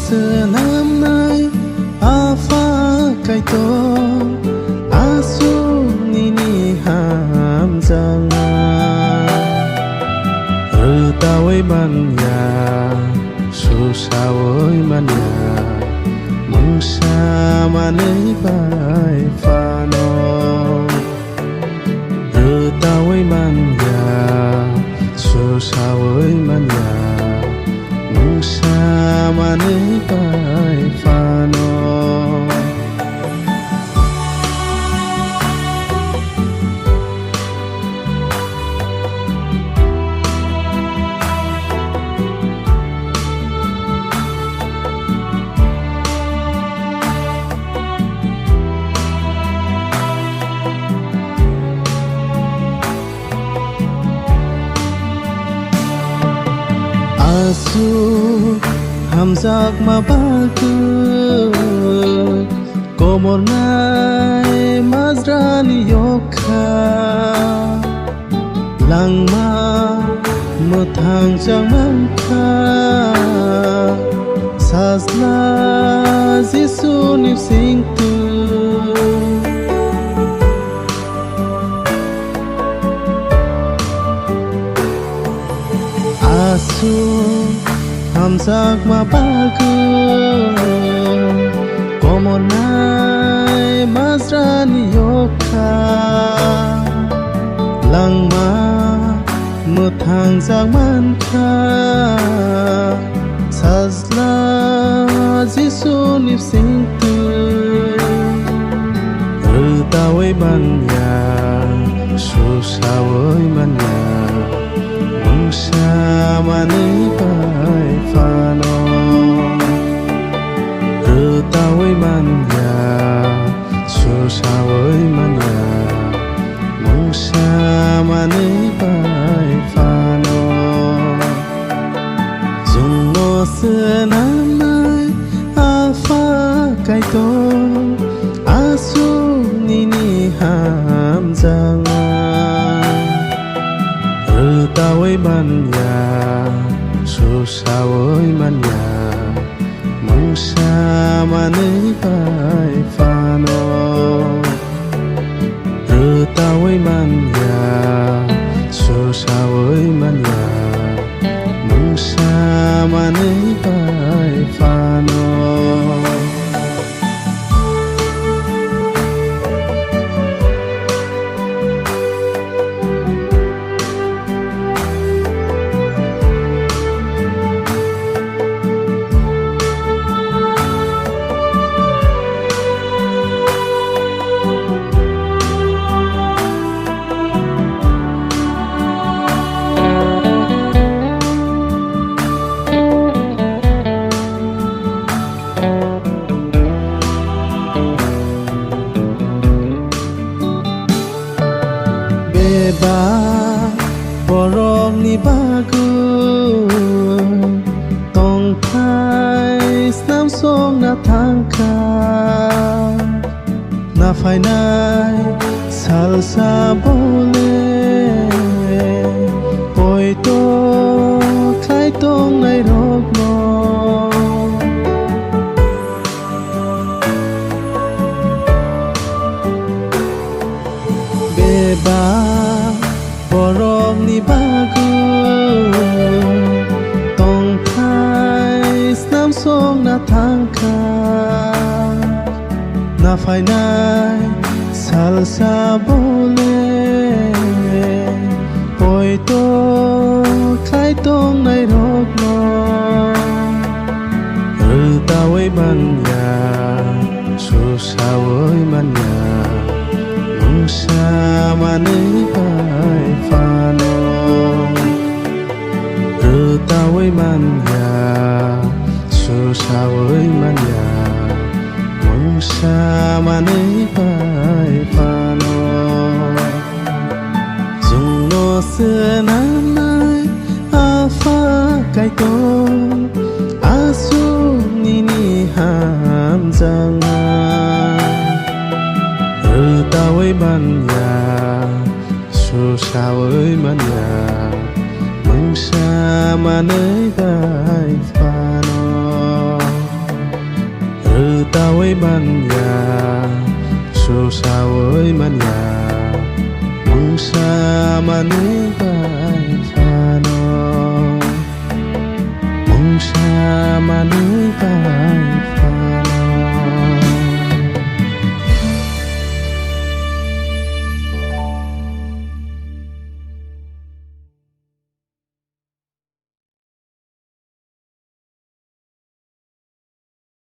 senam nai afa kaito asu nini ham janga tawai manya susawai manya mungsa manai bai fano tawai manya susawai manya mungsa manai bai fano asu hamzak mabaku komornai mazrani yokha langma muthang jamangkha sasla jisu nipsingtu asu hamzak mabaku komornai mazrani yokha langma muthang jangmankha sasla jisu nipsingtu tawai manya susawai manya mungsa manai bai fano tawai manya susawai manya mungsa manai bai fano jungno senamai afa kaito asu nini ham janga tawai manya susawai manya mungsa manai bai fano tawai manya susawai manya mungsa manai bai fano ba borok ni bagu tong thai snam song na thangka na phai nai salsa bole poi to khai tong nai rok no beba borok ni bagu tong thai snam song na thangka na phai nai salsa bole poi to khai tong nai rok no tawai manya susawai manya mungsa manai bai fano tawai manya susawai manya mungsa manai bai fano jungno senamai afa kaito asu nini ham janga tawai manya susawai manya mungsa manai bai fano với ban nhà số xa với man nhà mong xa mà nơi bài pha nó mong xa mà nơi bài pha nó